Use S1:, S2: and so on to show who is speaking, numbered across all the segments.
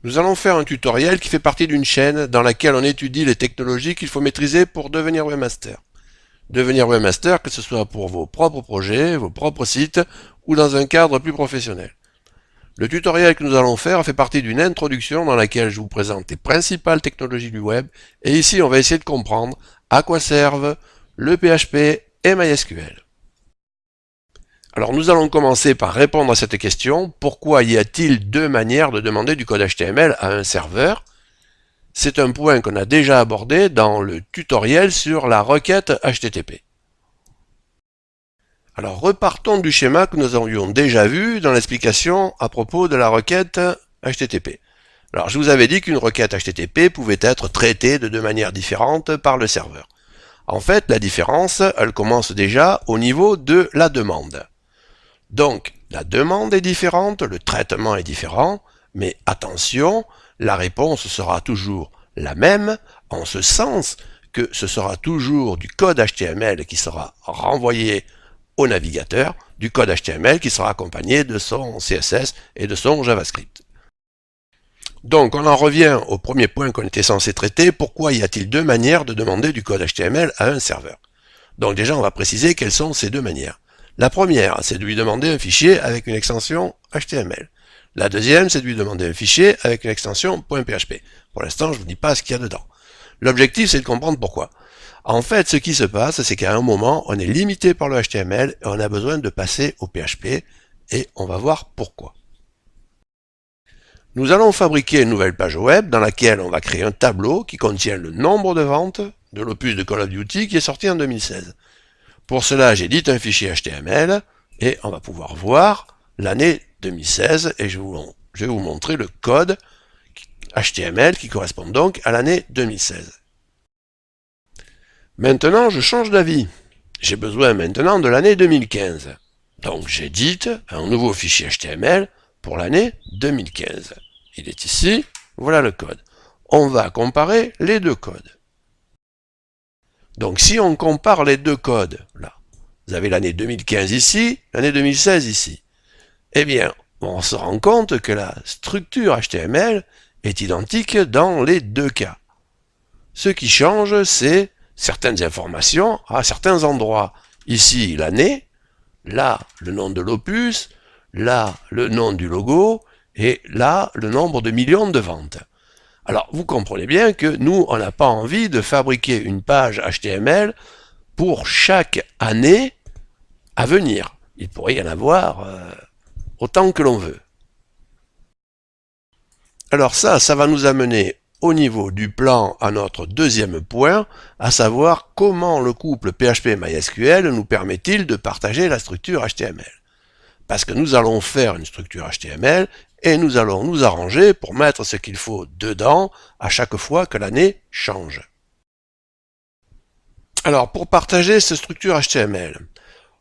S1: Nous allons faire un tutoriel qui fait partie d'une chaîne dans laquelle on étudie les technologies qu'il faut maîtriser pour devenir webmaster. Devenir webmaster, que ce soit pour vos propres projets, vos propres sites, ou dans un cadre plus professionnel. Le tutoriel que nous allons faire fait partie d'une introduction dans laquelle je vous présente les principales technologies du web, et ici on va essayer de comprendre à quoi servent le PHP et MySQL. Alors nous allons commencer par répondre à cette question. Pourquoi y a-t-il deux manières de demander du code HTML à un serveur? C'est un point qu'on a déjà abordé dans le tutoriel sur la requête HTTP. Alors repartons du schéma que nous avions déjà vu dans l'explication à propos de la requête HTTP. Alors je vous avais dit qu'une requête HTTP pouvait être traitée de deux manières différentes par le serveur. En fait, la différence, elle commence déjà au niveau de la demande. Donc, la demande est différente, le traitement est différent, mais attention, la réponse sera toujours la même, en ce sens que ce sera toujours du code HTML qui sera renvoyé au navigateur, du code HTML qui sera accompagné de son CSS et de son JavaScript. Donc, on en revient au premier point qu'on était censé traiter. Pourquoi y a-t-il deux manières de demander du code HTML à un serveur? Donc déjà, on va préciser quelles sont ces deux manières. La première, c'est de lui demander un fichier avec une extension HTML. La deuxième, c'est de lui demander un fichier avec une extension .php. Pour l'instant, je ne vous dis pas ce qu'il y a dedans. L'objectif, c'est de comprendre pourquoi. En fait, ce qui se passe, c'est qu'à un moment, on est limité par le HTML et on a besoin de passer au PHP, et on va voir pourquoi. Nous allons fabriquer une nouvelle page web dans laquelle on va créer un tableau qui contient le nombre de ventes de l'opus de Call of Duty qui est sorti en 2016. Pour cela, j'édite un fichier HTML et on va pouvoir voir l'année 2016 et je vais vous montrer le code HTML qui correspond donc à l'année 2016. Maintenant, je change d'avis. J'ai besoin maintenant de l'année 2015. Donc j'édite un nouveau fichier HTML pour l'année 2015. Il est ici, voilà le code. On va comparer les deux codes. Donc si on compare les deux codes, là, vous avez l'année 2015 ici, l'année 2016 ici, eh bien, on se rend compte que la structure HTML est identique dans les deux cas. Ce qui change, c'est certaines informations à certains endroits. Ici, l'année, là, le nom de l'opus, là, le nom du logo, et là, le nombre de millions de ventes. Alors, vous comprenez bien que nous, on n'a pas envie de fabriquer une page HTML pour chaque année à venir. Il pourrait y en avoir autant que l'on veut. Alors ça va nous amener au niveau du plan à notre deuxième point, à savoir comment le couple PHP-MySQL nous permet-il de partager la structure HTML. Parce que nous allons faire une structure HTML et nous allons nous arranger pour mettre ce qu'il faut dedans à chaque fois que l'année change. Alors, pour partager cette structure HTML,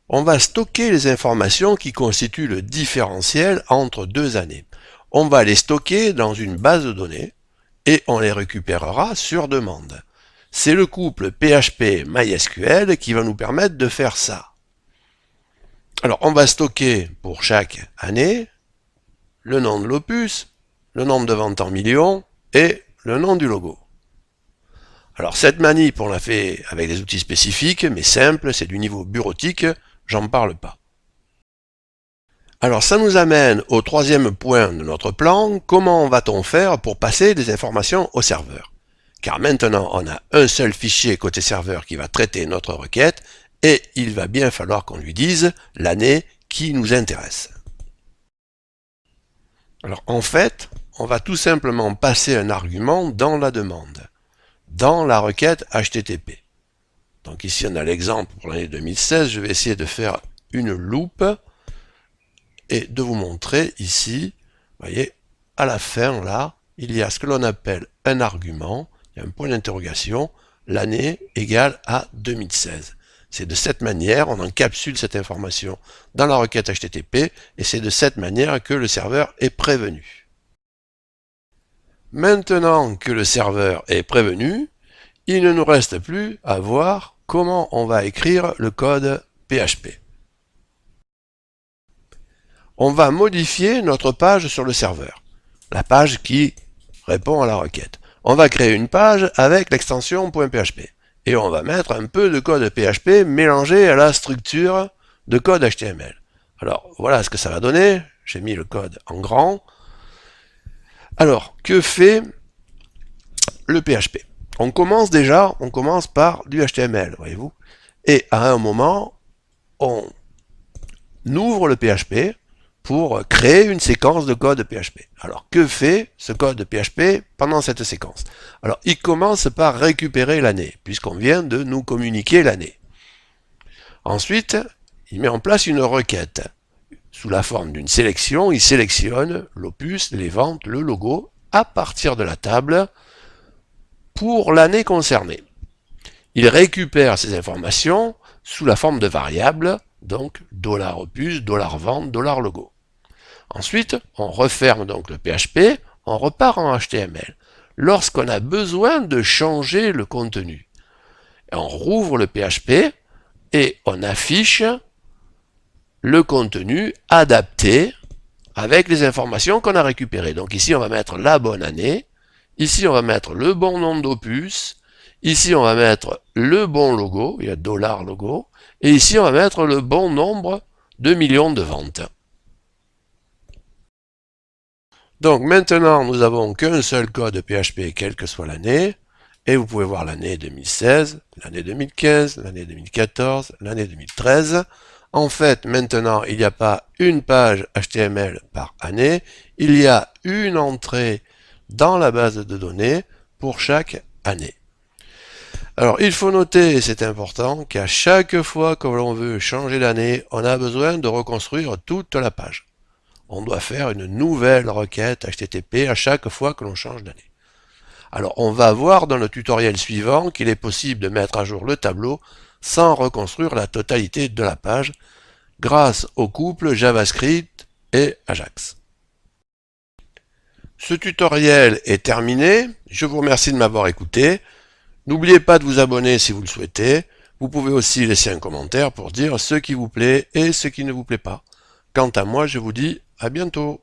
S1: on va stocker les informations qui constituent le différentiel entre deux années. On va les stocker dans une base de données et on les récupérera sur demande. C'est le couple PHP-MySQL qui va nous permettre de faire ça. Alors, on va stocker pour chaque année le nom de l'opus, le nombre de ventes en millions et le nom du logo. Alors, cette manip, on l'a fait avec des outils spécifiques, mais simple, c'est du niveau bureautique, j'en parle pas. Alors, ça nous amène au troisième point de notre plan. Comment va-t-on faire pour passer des informations au serveur? Car maintenant, on a un seul fichier côté serveur qui va traiter notre requête, et il va bien falloir qu'on lui dise l'année qui nous intéresse. Alors en fait, on va tout simplement passer un argument dans la demande, dans la requête HTTP. Donc ici on a l'exemple pour l'année 2016, je vais essayer de faire une loupe et de vous montrer ici, vous voyez, à la fin là, il y a ce que l'on appelle un argument, il y a un point d'interrogation, l'année égale à 2016. C'est de cette manière, on encapsule cette information dans la requête HTTP, et c'est de cette manière que le serveur est prévenu. Maintenant que le serveur est prévenu, il ne nous reste plus à voir comment on va écrire le code PHP. On va modifier notre page sur le serveur, la page qui répond à la requête. On va créer une page avec l'extension .php. Et on va mettre un peu de code PHP mélangé à la structure de code HTML. Alors, voilà ce que ça va donner. J'ai mis le code en grand. Alors, que fait le PHP? On commence par du HTML, voyez-vous. Et à un moment, on ouvre le PHP pour créer une séquence de code PHP. Alors, que fait ce code PHP pendant cette séquence? Alors, il commence par récupérer l'année, puisqu'on vient de nous communiquer l'année. Ensuite, il met en place une requête. Sous la forme d'une sélection, il sélectionne l'opus, les ventes, le logo, à partir de la table, pour l'année concernée. Il récupère ces informations sous la forme de variables, donc $opus, $vente, $logo. Ensuite, on referme donc le PHP, on repart en HTML. Lorsqu'on a besoin de changer le contenu, on rouvre le PHP et on affiche le contenu adapté avec les informations qu'on a récupérées. Donc ici, on va mettre la bonne année, ici, on va mettre le bon nombre d'opus, ici, on va mettre le bon logo, il y a $logo, et ici, on va mettre le bon nombre de millions de ventes. Donc maintenant, nous n'avons qu'un seul code PHP, quelle que soit l'année, et vous pouvez voir l'année 2016, l'année 2015, l'année 2014, l'année 2013. En fait, maintenant, il n'y a pas une page HTML par année, il y a une entrée dans la base de données pour chaque année. Alors, il faut noter, et c'est important, qu'à chaque fois que l'on veut changer d'année, on a besoin de reconstruire toute la page. On doit faire une nouvelle requête HTTP à chaque fois que l'on change d'année. Alors, on va voir dans le tutoriel suivant qu'il est possible de mettre à jour le tableau sans reconstruire la totalité de la page grâce au couple JavaScript et Ajax. Ce tutoriel est terminé. Je vous remercie de m'avoir écouté. N'oubliez pas de vous abonner si vous le souhaitez. Vous pouvez aussi laisser un commentaire pour dire ce qui vous plaît et ce qui ne vous plaît pas. Quant à moi, je vous dis à bientôt.